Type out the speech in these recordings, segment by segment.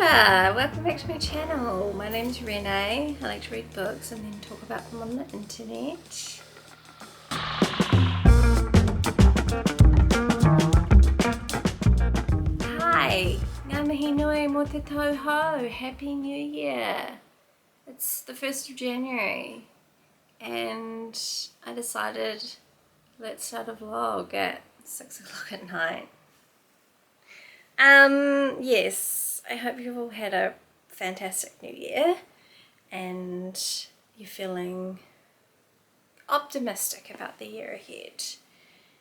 Hola! Welcome back to my channel. My name's Renee. I like to read books and then talk about them on the internet. Hi! Ngā mihi nui mō te tauhou. Happy New Year! It's the 1st of January and I decided let's start a vlog at 6 o'clock at night. Yes, I hope you've all had a fantastic new year and you're feeling optimistic about the year ahead.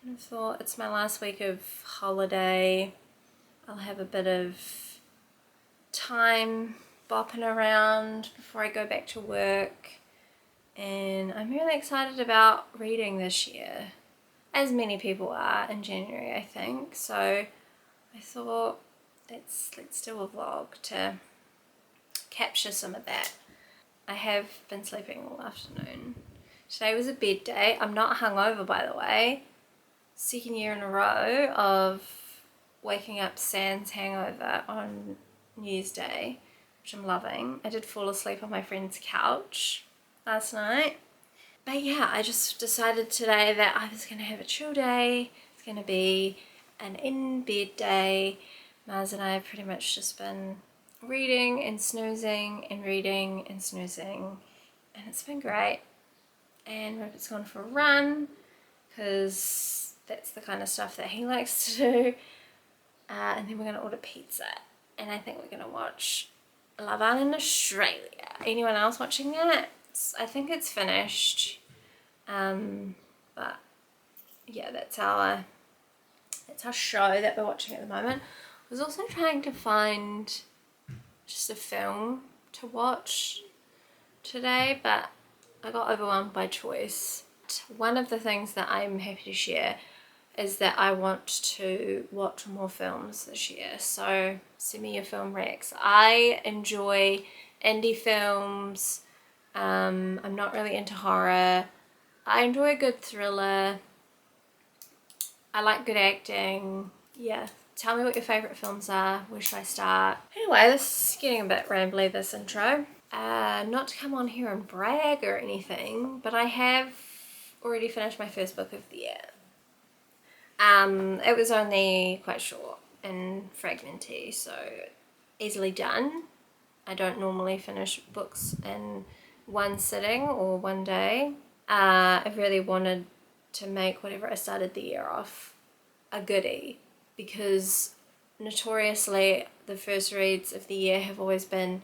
And I thought it's my last week of holiday. I'll have a bit of time bopping around before I go back to work, and I'm really excited about reading this year, as many people are in January, I think. So I thought let's do a vlog to capture some of that. I have been sleeping all afternoon. Today was a bed day. I'm not hungover, by the way. Second year in a row of waking up sans hangover on New Year's Day, which I'm loving. I did fall asleep on my friend's couch last night. But yeah, I just decided today that I was going to have a chill day. It's going to be an in-bed day. Mars and I have pretty much just been reading and snoozing and reading and snoozing, and it's been great. And Robert's gone for a run because that's the kind of stuff that he likes to do. And then we're going to order pizza, and I think we're going to watch Love Island Australia. Anyone else watching that? I think it's finished, but yeah, that's our show that we're watching at the moment. I was also trying to find just a film to watch today, but I got overwhelmed by choice. One of the things that I'm happy to share is that I want to watch more films this year, so send me your film recs. I enjoy indie films. I'm not really into horror. I enjoy a good thriller. I like good acting. Yeah, tell me what your favourite films are. Where should I start? Anyway, this is getting a bit rambly, this intro. Not to come on here and brag or anything, but I have already finished my first book of the year. It was only quite short and fragmenty, so easily done. I don't normally finish books in one sitting or one day. I really wanted to make whatever I started the year off a goodie, because notoriously the first reads of the year have always been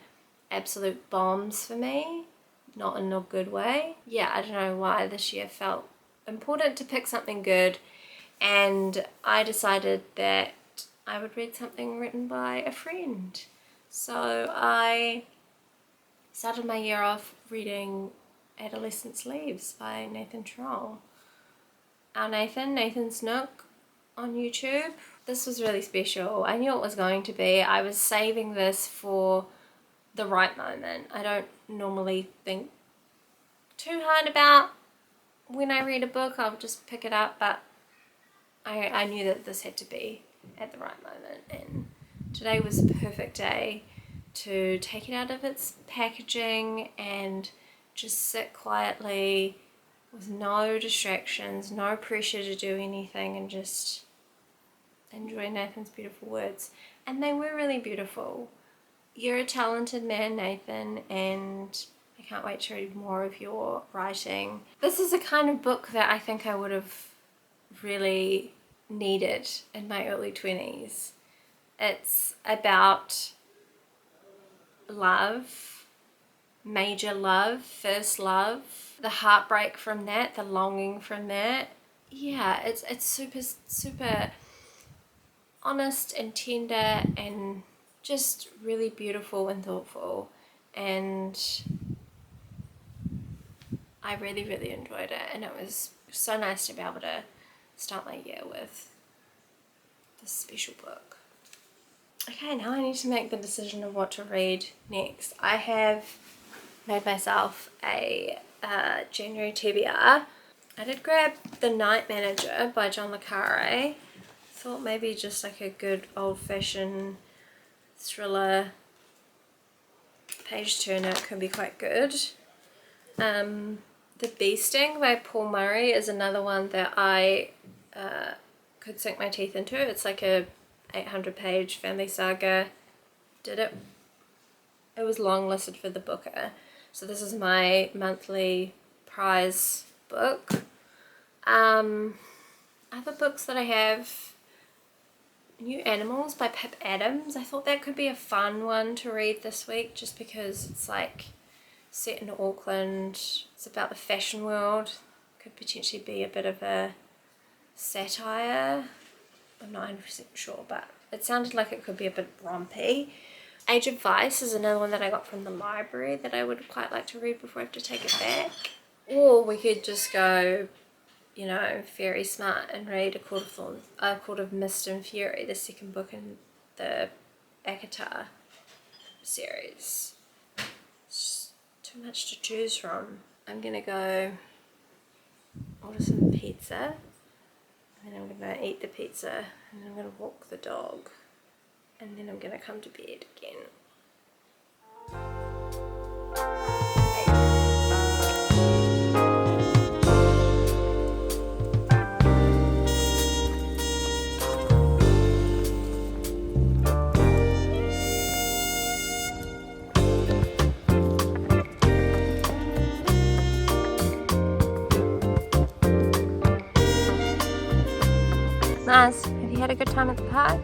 absolute bombs for me, not in a good way. Yeah, I don't know why this year felt important to pick something good, and I decided that I would read something written by a friend. So I started my year off reading Adolescence Leaves by Truong. Our Nathan's Nook on YouTube. This was really special. I knew it was going to be. I was saving this for the right moment. I don't normally think too hard about when I read a book. I'll just pick it up, but I knew that this had to be at the right moment, and today was a perfect day to take it out of its packaging and just sit quietly with no distractions, no pressure to do anything, and just enjoy Nathan's beautiful words. And they were really beautiful. You're a talented man, Nathan, and I can't wait to read more of your writing. This is a kind of book that I think I would have really needed in my early 20s. It's about love, major love, first love, the heartbreak from that, the longing from that. Yeah, it's super honest and tender and just really beautiful and thoughtful, and I really enjoyed it, and it was so nice to be able to start my year with this special book. Okay, now I need to make the decision of what to read next. I have made myself a January TBR. I did grab The Night Manager by John le Carre. Thought maybe just like a good old-fashioned thriller page turner can be quite good. The Bee Sting by Paul Murray is another one that I could sink my teeth into. It's like a 800-page family saga. It was long listed for the Booker, so this is my monthly prize book. Other books that I have, New Animals by Pip Adams. I thought that could be a fun one to read this week, just because it's like set in Auckland. It's about the fashion world. Could potentially be a bit of a satire. I'm not 100% sure, but it sounded like it could be a bit rompy. Age of Vice is another one that I got from the library that I would quite like to read before I have to take it back. Or we could just go, you know, very smart and read A Court of Mist and Fury, the second book in the Akatar series. It's too much to choose from. I'm gonna go order some pizza, and then I'm gonna eat the pizza, and then I'm gonna walk the dog, and then I'm gonna come to bed again. Maz, have you had a good time at the park?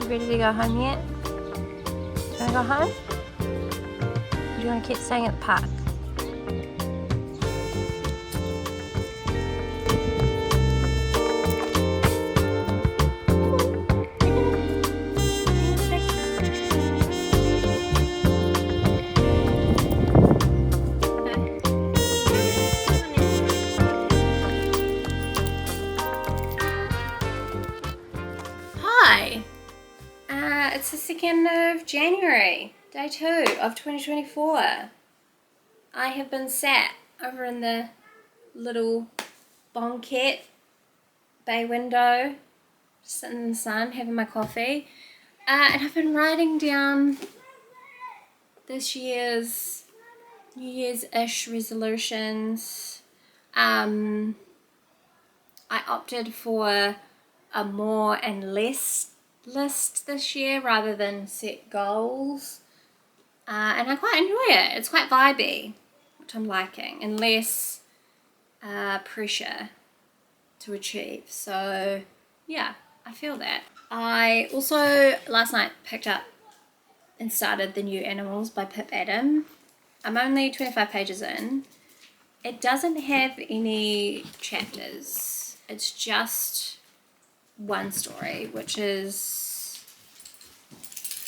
You ready to go home yet? Do you want to go home? Or do you want to keep staying at the park? Hi! It's the 2nd of January, day 2 of 2024. I have been sat over in the little banquette bay window, sitting in the sun, having my coffee, and I've been writing down this year's New Year's-ish resolutions. I opted for a more and less list this year rather than set goals, and I quite enjoy it. It's quite vibey, which I'm liking, and less pressure to achieve. So yeah, I feel that. I also last night picked up and started The New Animals by Pip Adam. I'm only 25 pages in. It doesn't have any chapters. It's just one story, which is,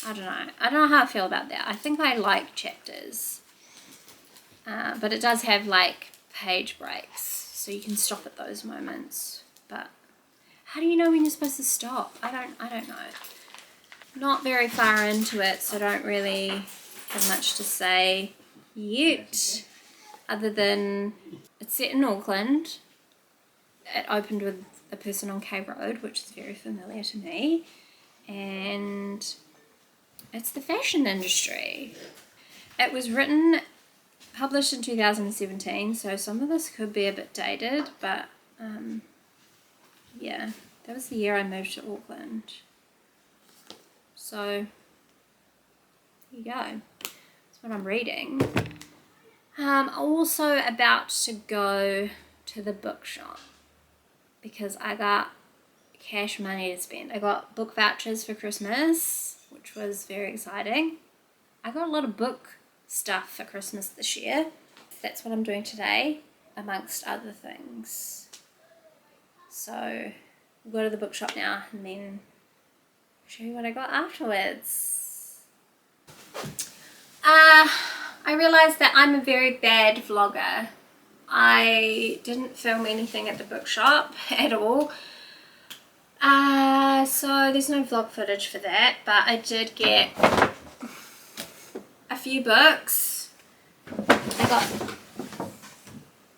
I don't know how I feel about that. I think I like chapters, but it does have like page breaks, so you can stop at those moments. But how do you know when you're supposed to stop? I don't know. Not very far into it, so I don't really have much to say yet, other than it's set in Auckland. It opened with a person on K Road, which is very familiar to me, and it's the fashion industry. It was published in 2017, so some of this could be a bit dated, but yeah, that was the year I moved to Auckland. So there you go. That's what I'm reading. I'm also about to go to the bookshop because I got cash money to spend. I got book vouchers for Christmas, which was very exciting. I got a lot of book stuff for Christmas this year. That's what I'm doing today, amongst other things. So we'll go to the bookshop now and then show you what I got afterwards. I realised that I'm a very bad vlogger. I didn't film anything at the bookshop at all. So there's no vlog footage for that, but I did get a few books. I got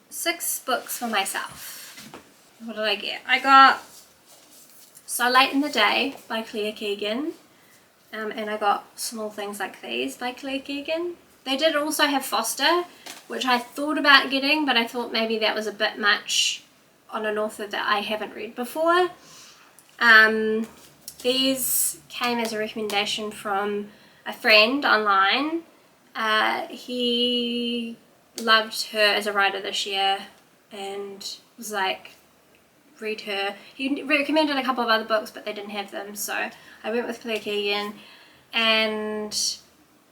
6 books for myself. What did I get? I got So Late in the Day by Keegan. and I got Small Things Like These by Keegan. They did also have Foster, which I thought about getting, but I thought maybe that was a bit much on an author that I haven't read before. These came as a recommendation from a friend online. He loved her as a writer this year and was like, read her. He recommended a couple of other books, but they didn't have them, so I went with Keegan. And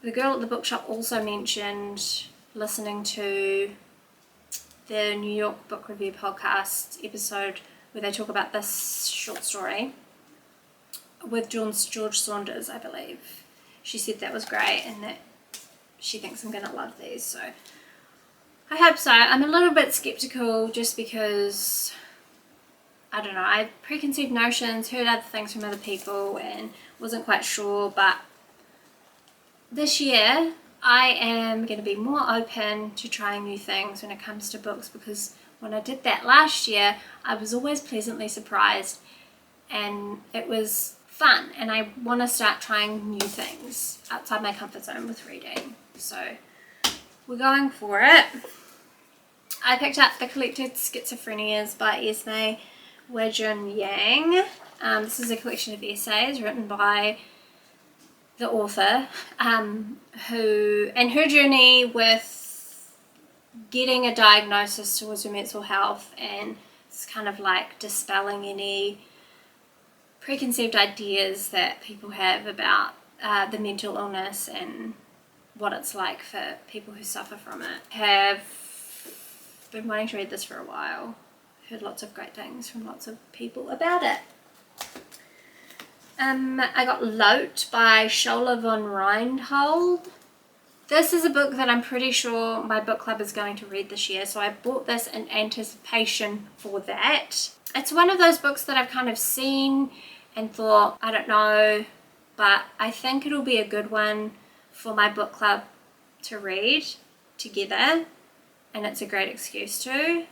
the girl at the bookshop also mentioned listening to the New York Book Review podcast episode where they talk about this short story with George Saunders, I believe. She said that was great and that she thinks I'm going to love these, so I hope so. I'm a little bit skeptical just because, I don't know, I had preconceived notions, heard other things from other people and wasn't quite sure, but this year I am going to be more open to trying new things when it comes to books, because when I did that last year I was always pleasantly surprised and it was fun, and I want to start trying new things outside my comfort zone with reading, so we're going for it. I picked up The Collected Schizophrenias by Esme Wejun Yang. This is a collection of essays written by the author, her journey with getting a diagnosis towards her mental health, and it's kind of like dispelling any preconceived ideas that people have about the mental illness and what it's like for people who suffer from it. Have been wanting to read this for a while. Heard lots of great things from lots of people about it. I got Loat by Shola von Reinhold. This is a book that I'm pretty sure my book club is going to read this year, so I bought this in anticipation for that. It's one of those books that I've kind of seen and thought, I don't know, but I think it'll be a good one for my book club to read together, and it's a great excuse to.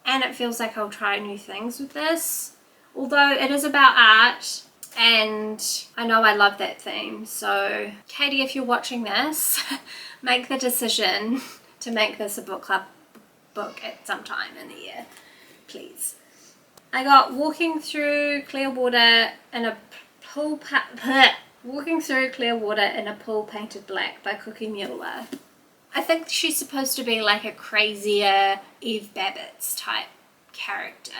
And it feels like I'll try new things with this, although it is about art, and I know I love that theme. So Katie, if you're watching this, make the decision to make this a book club book at some time in the year, please. I got Walking Through Clear Water in a Pool Painted Black by Cookie Mueller. I think she's supposed to be like a crazier Eve Babbitts type character.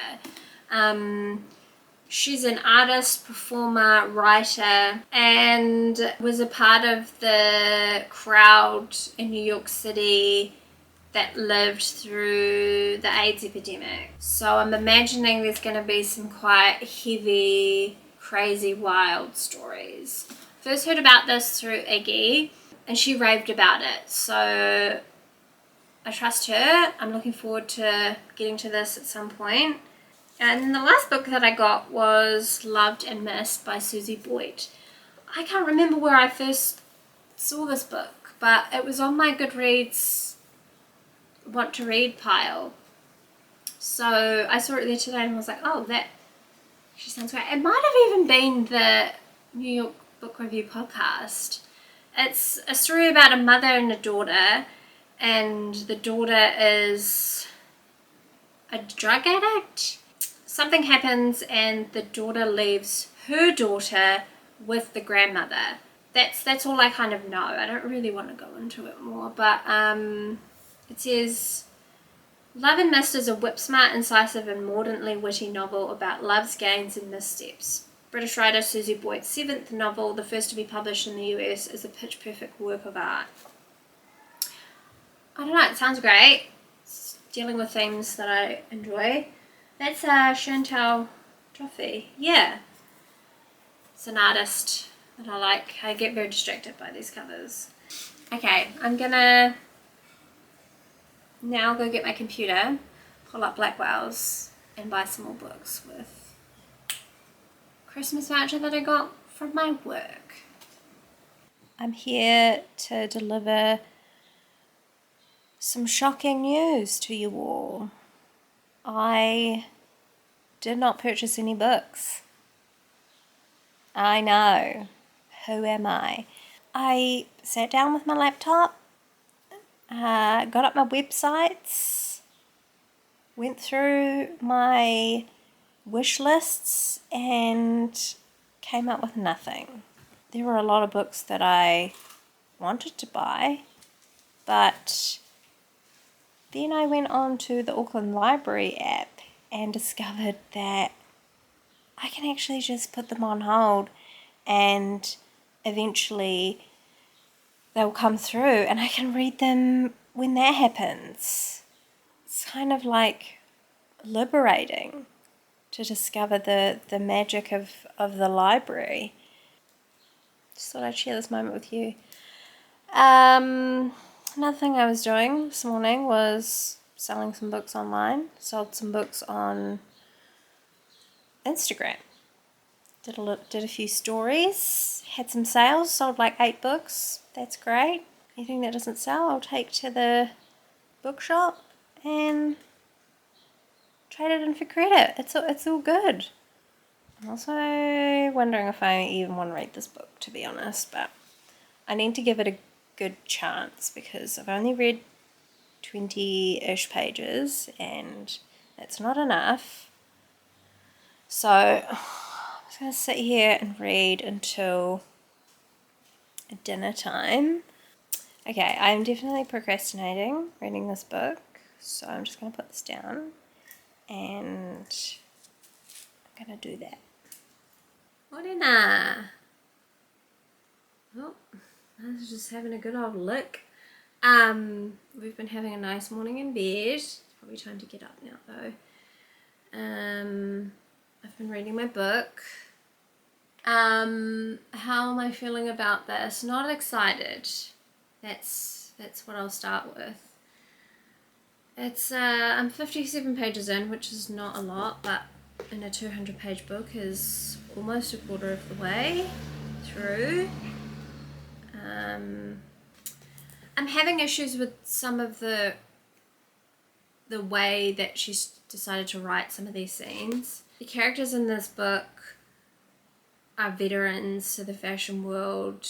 She's an artist, performer, writer, and was a part of the crowd in New York City that lived through the AIDS epidemic. So I'm imagining there's going to be some quite heavy, crazy, wild stories. First heard about this through Iggy, and she raved about it, so I trust her. I'm looking forward to getting to this at some point. And then the last book that I got was Loved and Missed by Susie Boyd. I can't remember where I first saw this book, but it was on my Goodreads want to read pile. So I saw it there today and was like, oh, she sounds great. It might have even been the New York Book Review podcast. It's a story about a mother and a daughter, and the daughter is a drug addict. Something happens and the daughter leaves her daughter with the grandmother. That's all I kind of know. I don't really want to go into it more, but it says, Love and Mist is a whip-smart, incisive and mordantly witty novel about love's gains and missteps. British writer Susie Boyd's 7th novel, the first to be published in the US, is a pitch-perfect work of art. I don't know, it sounds great. It's dealing with themes that I enjoy. That's Chantal Joffe. Yeah. It's an artist that I like. I get very distracted by these covers. Okay, I'm gonna now go get my computer, pull up Blackwell's, and buy some more books with Christmas voucher that I got from my work. I'm here to deliver some shocking news to you all. I did not purchase any books. I know. who am I? I sat down with my laptop, got up my websites, went through my wish lists and came up with nothing. There were a lot of books that I wanted to buy, but then I went on to the Auckland Library app and discovered that I can actually just put them on hold and eventually they'll come through and I can read them when that happens. It's kind of like liberating to discover the magic of the library. Just thought I'd share this moment with you. Another thing I was doing this morning was selling some books online. Sold some books on Instagram. Did a few stories, had some sales, sold like 8 books. That's great. Anything that doesn't sell, I'll take to the bookshop and trade it in for credit. It's all good. I'm also wondering if I even want to read this book, to be honest, but I need to give it a good chance because I've only read 20-ish pages and that's not enough. So I'm just going to sit here and read until dinner time. Okay, I'm definitely procrastinating reading this book, so I'm just going to put this down and I'm going to do that. Morena! Oh, I was just having a good old look. We've been having a nice morning in bed. Probably time to get up now though. I've been reading my book. How am I feeling about this? Not excited. That's what I'll start with. It's I'm 57 pages in, which is not a lot, but in a 200-page book is almost a quarter of the way through. I'm having issues with some of the way that she's decided to write some of these scenes. The characters in this book are veterans to the fashion world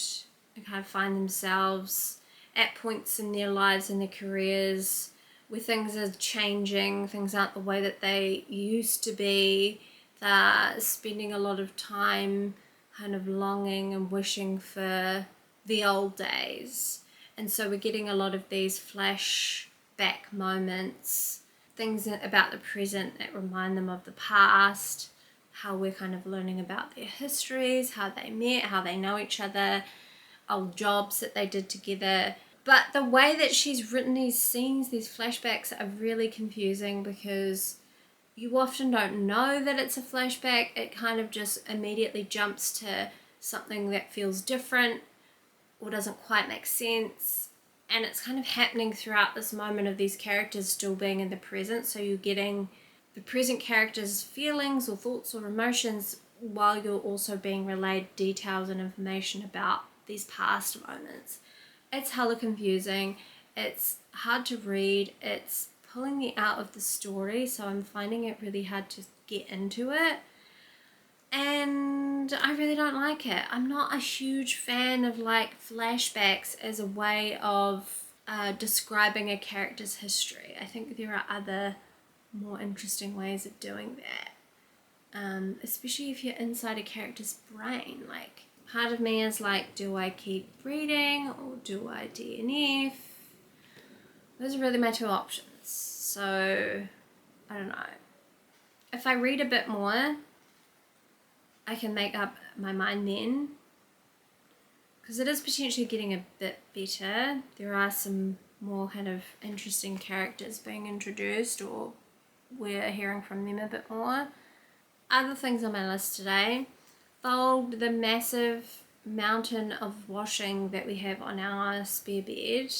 and kind of find themselves at points in their lives and their careers where things are changing, things aren't the way that they used to be. They're spending a lot of time kind of longing and wishing for the old days. And so we're getting a lot of these flashback moments, things about the present that remind them of the past, how we're kind of learning about their histories, how they met, how they know each other, old jobs that they did together. But the way that she's written these scenes, these flashbacks, are really confusing because you often don't know that it's a flashback. It kind of just immediately jumps to something that feels different or doesn't quite make sense. And it's kind of happening throughout this moment of these characters still being in the present. So you're getting the present characters' feelings or thoughts or emotions while you're also being relayed details and information about these past moments. It's hella confusing. It's hard to read. It's pulling me out of the story, so I'm finding it really hard to get into it. And I really don't like it. I'm not a huge fan of like flashbacks as a way of describing a character's history. I think there are other more interesting ways of doing that. Especially if you're inside a character's brain. Like, part of me is like, do I keep reading or do I DNF? Those are really my two options. So, I don't know. If I read a bit more, I can make up my mind then. Because it is potentially getting a bit better. There are some more kind of interesting characters being introduced, or we're hearing from them a bit more. Other things on my list today. Fold the massive mountain of washing that we have on our spare bed.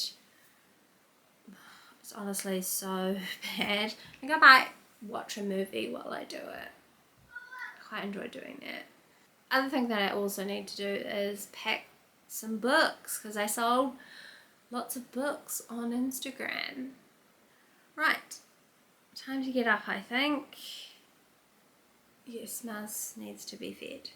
It's honestly so bad. I think I might watch a movie while I do it. I quite enjoy doing that. Other thing that I also need to do is pack some books because I sold lots of books on Instagram. Right, time to get up, I think. Yes, Mouse needs to be fed.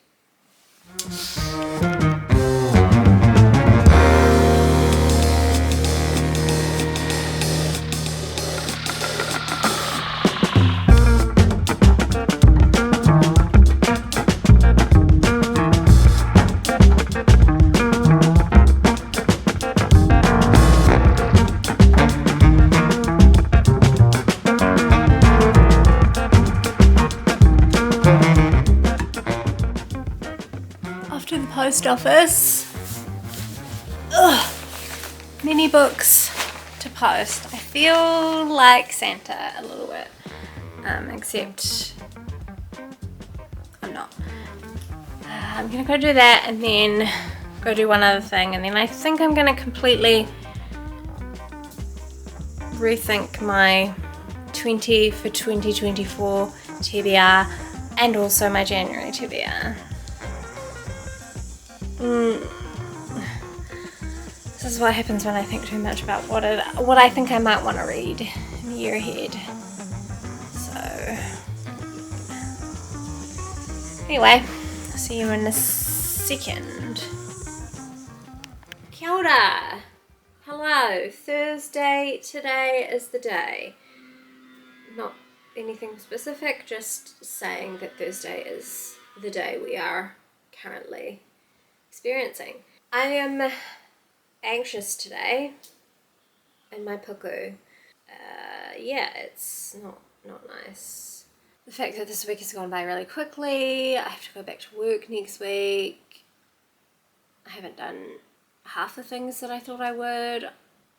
post office. Ugh. Many books to post. I feel like Santa a little bit, except I'm not. I'm gonna go do that and then go do one other thing, and then I think I'm gonna completely rethink my 20 for 2024 TBR and also my January TBR. This is what happens when I think too much about what I think I might want to read in the year ahead. So anyway, I'll see you in a second. Kia ora. Hello, Thursday. Today is the day. Not anything specific, just saying that Thursday is the day we are currently experiencing. I am anxious today in my puku. Yeah, it's not nice. The fact that this week has gone by really quickly. I have to go back to work next week. I haven't done half the things that I thought I would,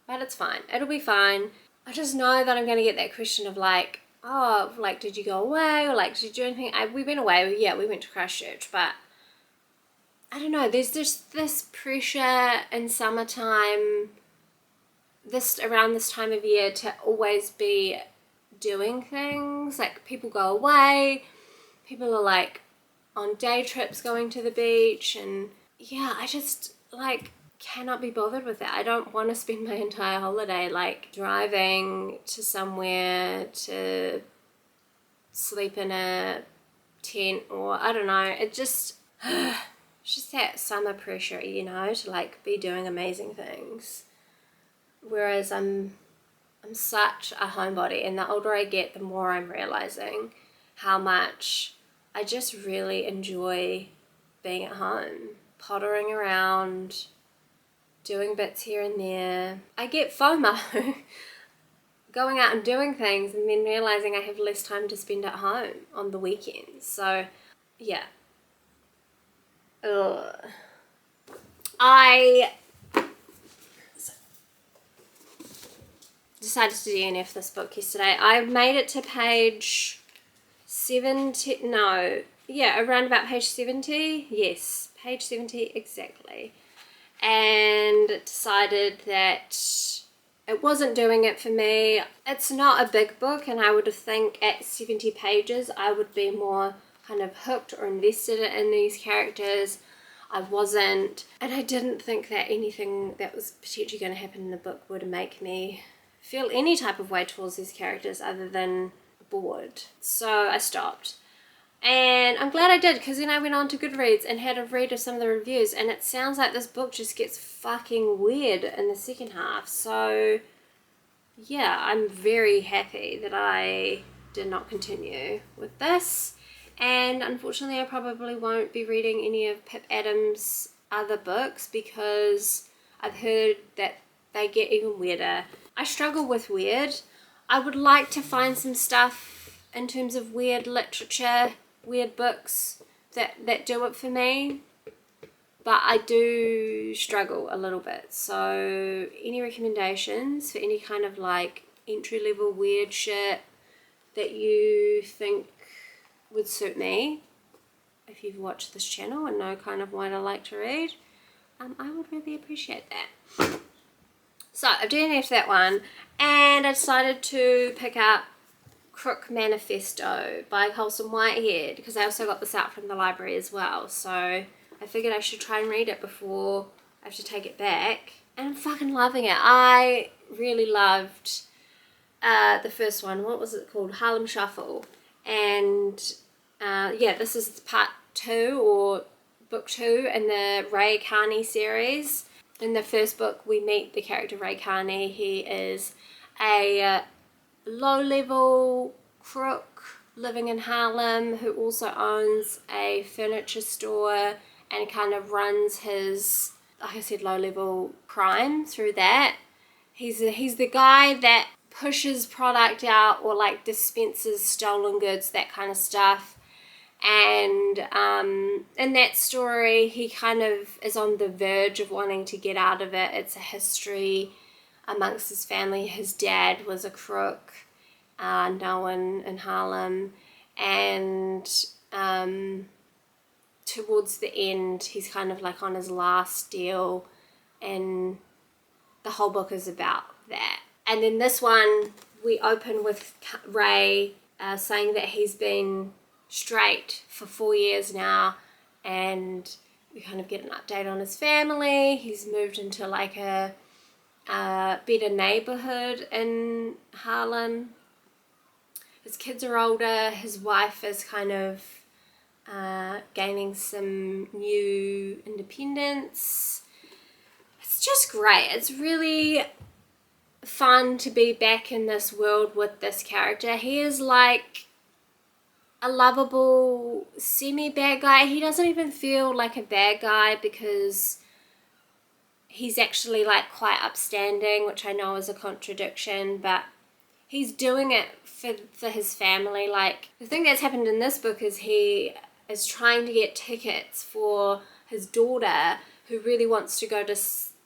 but it's fine. It'll be fine. I just know that I'm going to get that question of like, oh, like, did you go away? Or like, did you do anything? We went away. Yeah, we went to Christchurch, but I don't know. There's just this pressure in summertime, around this time of year, to always be doing things. Like, people go away. People are like on day trips going to the beach, and yeah, I just like cannot be bothered with that. I don't want to spend my entire holiday like driving to somewhere to sleep in a tent, or I don't know. It just it's just that summer pressure, you know, to like be doing amazing things. Whereas I'm such a homebody, and the older I get, the more I'm realizing how much I just really enjoy being at home, pottering around, doing bits here and there. I get FOMO going out and doing things and then realizing I have less time to spend at home on the weekends. So yeah. I decided to DNF this book yesterday. I made it to page 70, around about page 70. Yes, page 70 exactly. And decided that it wasn't doing it for me. It's not a big book, and I would think at 70 pages I would be more kind of hooked or invested in these characters. I wasn't, and I didn't think that anything that was potentially going to happen in the book would make me feel any type of way towards these characters other than bored. So I stopped. And I'm glad I did, because then I went on to Goodreads and had a read of some of the reviews, and it sounds like this book just gets fucking weird in the second half. So yeah, I'm very happy that I did not continue with this. And unfortunately I probably won't be reading any of Pip Adam's other books, because I've heard that they get even weirder. I struggle with weird. I would like to find some stuff in terms of weird literature, weird books that do it for me, but I do struggle a little bit. So any recommendations for any kind of like entry-level weird shit that you think would suit me, if you've watched this channel and know kind of what I like to read, I would really appreciate that. So I've DNF'd that one, and I decided to pick up Crook Manifesto by Colson Whitehead, because I also got this out from the library as well, so I figured I should try and read it before I have to take it back. And I'm fucking loving it. I really loved the first one. What was it called? Harlem Shuffle. And yeah, this is part 2 or book 2 in the Ray Carney series. In the first book we meet the character Ray Carney. He is a low-level crook living in Harlem who also owns a furniture store and kind of runs his, like I said, low-level crime through that. He's the guy that pushes product out or like dispenses stolen goods, that kind of stuff, And in that story, he kind of is on the verge of wanting to get out of it. It's a history amongst his family. His dad was a crook, known in Harlem, and towards the end, he's kind of like on his last deal, and the whole book is about that. And then this one, we open with Ray saying that he's been straight for 4 years now, and we kind of get an update on his family. He's moved into like a better neighborhood in Harlem. His kids are older. His wife is kind of gaining some new independence. It's just great. It's really fun to be back in this world with this character. He is like a lovable semi-bad guy. He doesn't even feel like a bad guy because he's actually like quite upstanding, which I know is a contradiction, but he's doing it for his family. Like, the thing that's happened in this book is he is trying to get tickets for his daughter who really wants to go to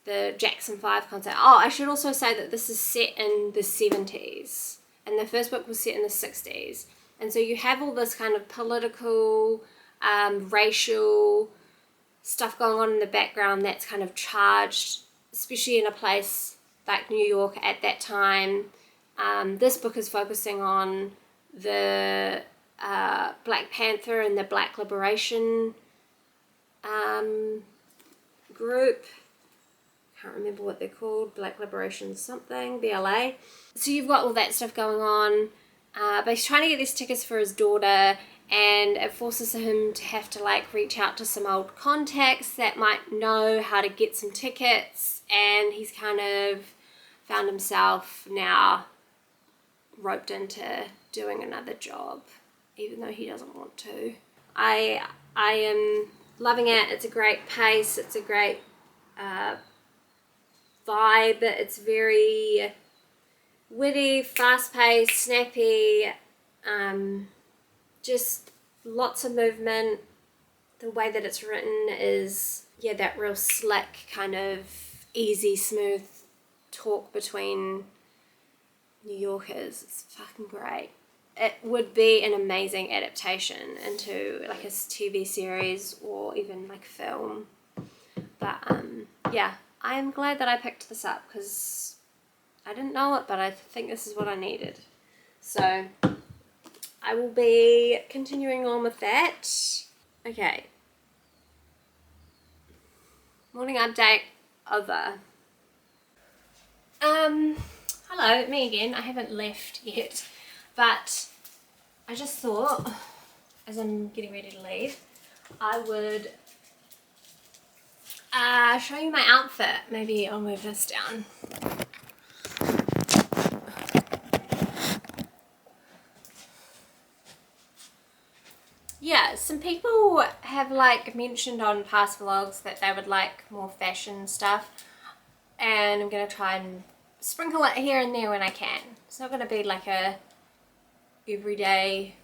the Jackson 5 concert. Oh, I should also say that this is set in the 70s and the first book was set in the 60s. And so you have all this kind of political, racial stuff going on in the background that's kind of charged, especially in a place like New York at that time. This book is focusing on the Black Panther and the Black Liberation group. Can't remember what they're called. Black Liberation something, BLA. So you've got all that stuff going on. But he's trying to get these tickets for his daughter, and it forces him to have to like reach out to some old contacts that might know how to get some tickets, and he's kind of found himself now roped into doing another job, even though he doesn't want to. I am loving it. It's a great pace. It's a great vibe. It's very witty, fast-paced, snappy, just lots of movement. The way that it's written is, yeah, that real slick kind of easy, smooth talk between New Yorkers. It's fucking great. It would be an amazing adaptation into like a TV series or even like film. But yeah, I'm glad that I picked this up because I didn't know it, but I think this is what I needed. So I will be continuing on with that. Okay. Morning update over. Hello, me again. I haven't left yet, but I just thought, as I'm getting ready to leave, I would show you my outfit. Maybe I'll move this down. Yeah, some people have like mentioned on past vlogs that they would like more fashion stuff, and I'm going to try and sprinkle it here and there when I can. It's not going to be like a everyday,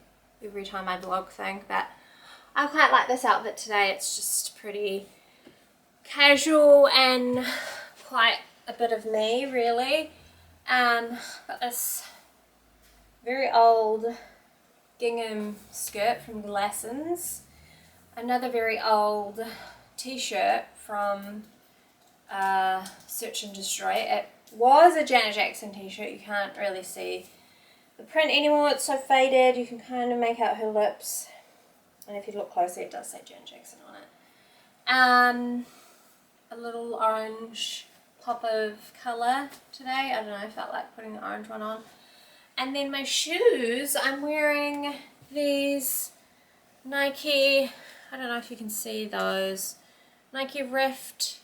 every time I vlog thing, but I quite like this outfit today. It's just pretty casual and quite a bit of me, really. Got this very old gingham skirt from Adolescence, another very old t-shirt from Search and Destroy. It was a Janet Jackson t-shirt. You can't really see the print anymore. It's so faded. You can kind of make out her lips, and if you look closely it does say Janet Jackson on it. A little orange pop of colour today. I don't know, I felt like putting an orange one on. And then my shoes, I'm wearing these Nike, I don't know if you can see those, Nike Rift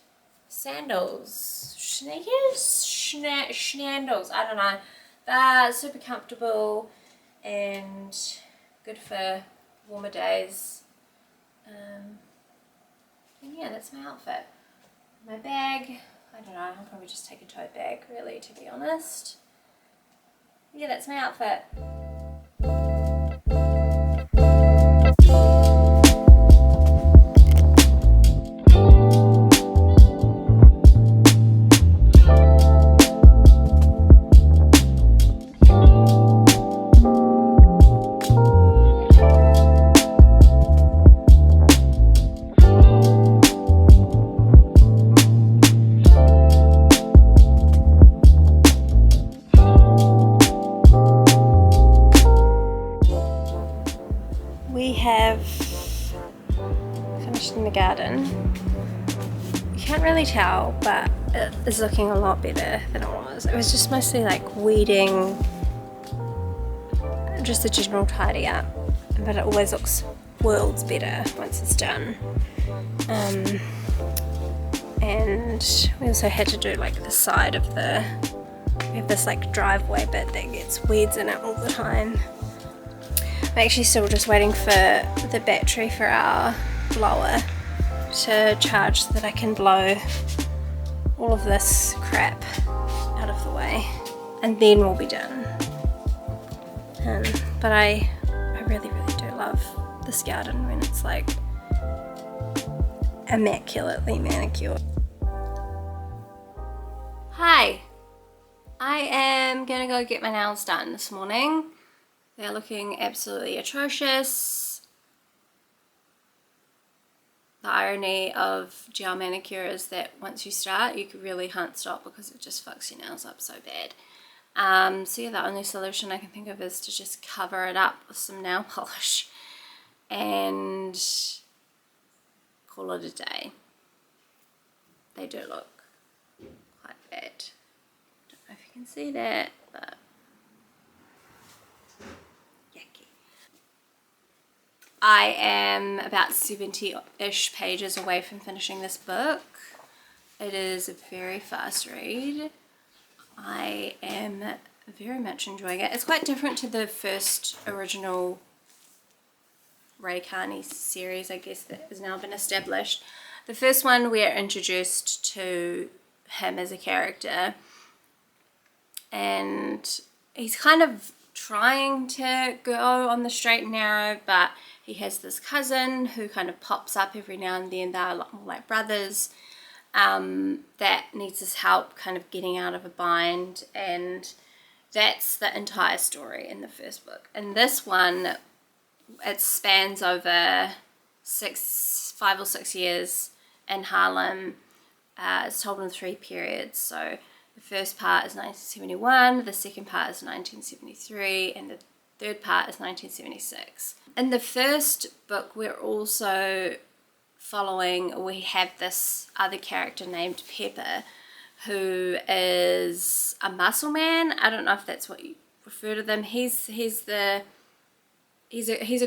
sandals, sneakers? Schnandals, I don't know. They're super comfortable and good for warmer days. And yeah, that's my outfit. My bag, I don't know, I'll probably just take a tote bag really, to be honest. Yeah, that's my outfit. garden. You can't really tell, but it is looking a lot better than it was. It was just mostly like weeding, just a general tidy up, but it always looks worlds better once it's done. And we also had to do like the side of we have this like driveway bit that gets weeds in it all the time. I'm actually still just waiting for the battery for our blower to charge so that I can blow all of this crap out of the way, and then we'll be done. But I really do love this garden when it's like immaculately manicured. Hi, I am gonna go get my nails done this morning. They're looking absolutely atrocious. The irony of gel manicure is that once you start, you really can't stop because it just fucks your nails up so bad. So yeah, the only solution I can think of is to just cover it up with some nail polish and call it a day. They do look quite bad. Don't know if you can see that, but yucky. I am about 70-ish pages away from finishing this book. It is a very fast read. I am very much enjoying it. It's quite different to the first original Ray Carney series, I guess, that has now been established. The first one, we're introduced to him as a character, and he's kind of trying to go on the straight and narrow, but he has this cousin who kind of pops up every now and then. They're a lot more like brothers, that needs his help kind of getting out of a bind, and that's the entire story in the first book. In this one, it spans over 5 or 6 years in Harlem. It's told in 3 periods. So the first part is 1971, the second part is 1973, and the third part is 1976. In the first book, we have this other character named Pepper, who is a muscle man. I don't know if that's what you refer to them. He's a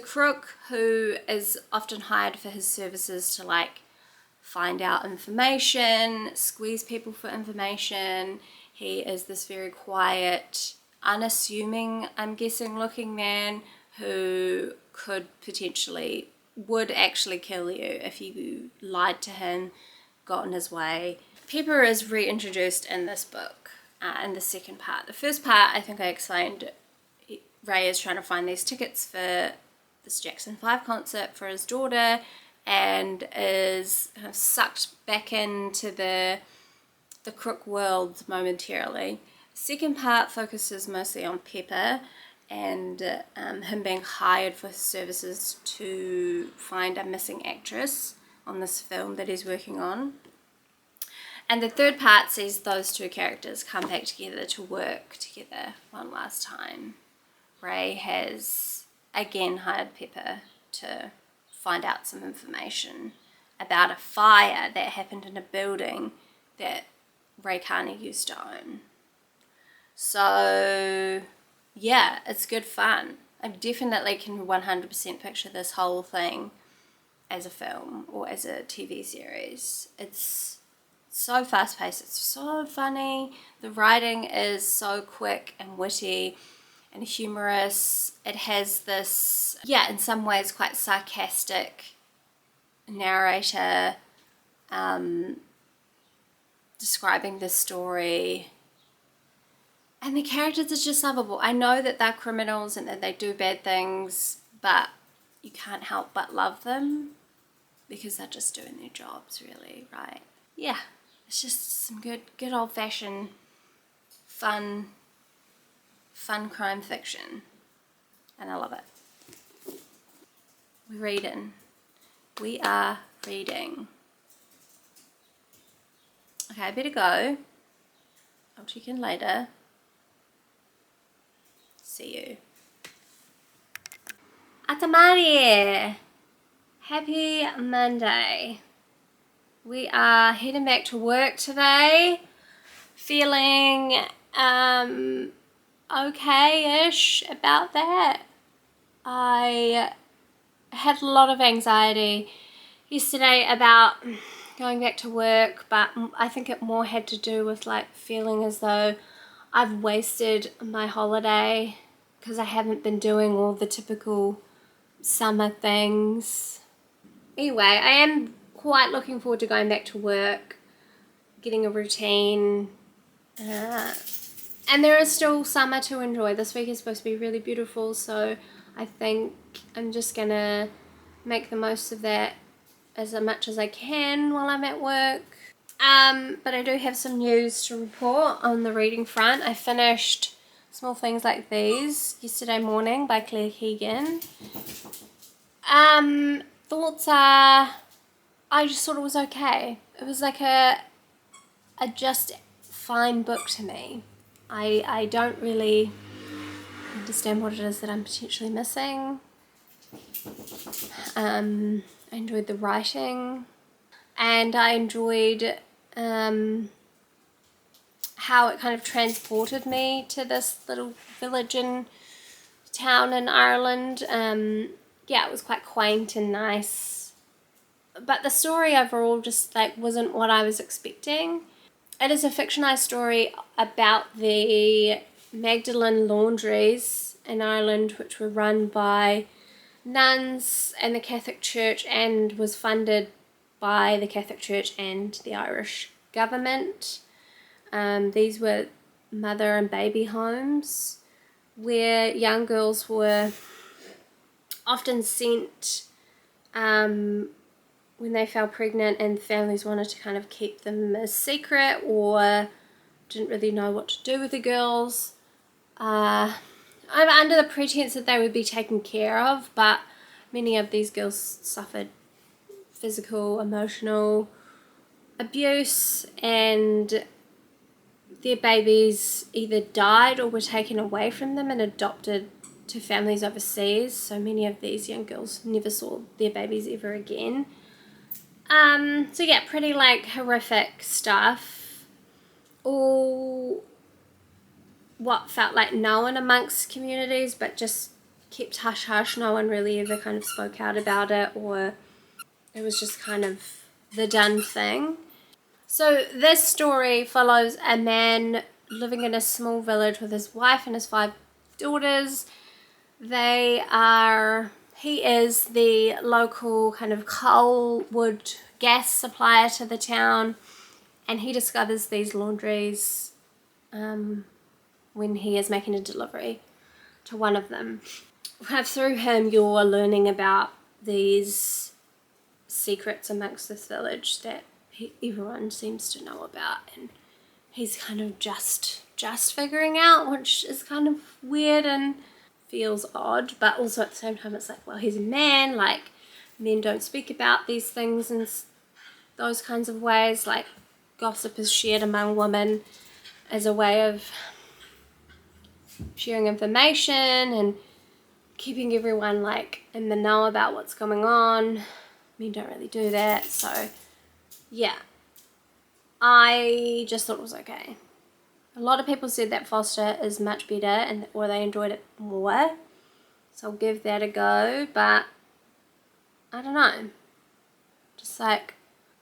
crook who is often hired for his services to like find out information, squeeze people for information. He is this very quiet, unassuming, I'm guessing, looking man who would actually kill you if you lied to him, got in his way. Pepper is reintroduced in this book, in the second part. The first part, I think I explained, Ray is trying to find these tickets for this Jackson 5 concert for his daughter, and is kind of sucked back into the Crook world momentarily. The second part focuses mostly on Pepper and him being hired for his services to find a missing actress on this film that he's working on. And the third part sees those two characters come back together to work together one last time. Ray has again hired Pepper to find out some information about a fire that happened in a building that Ray Carney used to own. So yeah, it's good fun. I definitely can 100% picture this whole thing as a film or as a TV series. It's so fast-paced, it's so funny. The writing is so quick and witty and humorous. It has this, in some ways quite sarcastic narrator describing the story. And the characters are just lovable. I know that they're criminals and that they do bad things, but you can't help but love them because they're just doing their jobs, really, right? Yeah, it's just some good old-fashioned fun crime fiction, and I love it. We're reading. We are reading. Okay, I better go. I'll check in later. See you. Atamari! Happy Monday. We are heading back to work today, feeling okay-ish about that. I had a lot of anxiety yesterday about going back to work, but I think it more had to do with like feeling as though I've wasted my holiday because I haven't been doing all the typical summer things. Anyway, I am quite looking forward to going back to work, getting a routine, and there is still summer to enjoy. This week is supposed to be really beautiful, so I think I'm just gonna make the most of that as much as I can while I'm at work. But I do have some news to report on the reading front. I finished Small Things Like These yesterday morning by Keegan. Thoughts are, I just thought it was okay. It was like a just fine book to me. I don't really understand what it is that I'm potentially missing. I enjoyed the writing, and I enjoyed how it kind of transported me to this little village and town in Ireland. Yeah, it was quite quaint and nice, but the story overall just like wasn't what I was expecting. It is a fictionalized story about the Magdalene laundries in Ireland, which were run by nuns and the Catholic Church and was funded by the Catholic Church and the Irish government. These were mother and baby homes where young girls were often sent when they fell pregnant and families wanted to kind of keep them a secret or didn't really know what to do with the girls. Under the pretense that they would be taken care of, but many of these girls suffered physical, emotional abuse, and their babies either died or were taken away from them and adopted to families overseas. So many of these young girls never saw their babies ever again. So yeah, pretty like horrific stuff. All what felt like known amongst communities, but just kept hush hush. No one really ever kind of spoke out about it, or it was just kind of the done thing. So this story follows a man living in a small village with his wife and his 5 daughters. He is the local kind of coal, wood, gas supplier to the town, and he discovers these laundries when he is making a delivery to one of them. Kind of through him, you're learning about these secrets amongst this village that everyone seems to know about, and he's kind of just figuring out, which is kind of weird and feels odd, but also at the same time it's like, well, he's a man, like men don't speak about these things in those kinds of ways. Like gossip is shared among women as a way of sharing information and keeping everyone like in the know about what's going on. Men don't really do that. So yeah, I just thought it was okay. A lot of people said that Foster is much better or they enjoyed it more, so I'll give that a go, but I don't know, just like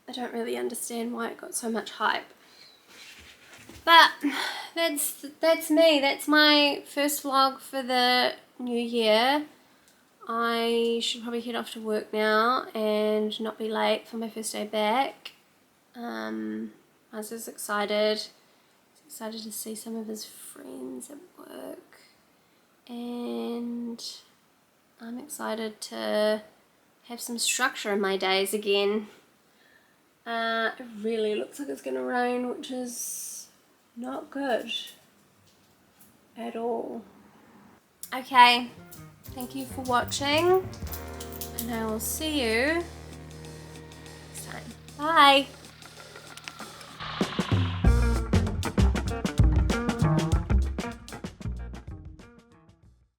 I don't really understand why it got so much hype. But that's me. That's my first vlog for the new year. I should probably head off to work now and not be late for my first day back. I was just excited to see some of his friends at work, and I'm excited to have some structure in my days again. It really looks like it's going to rain, which is not good at all. Okay, thank you for watching, and I will see you next time. Bye!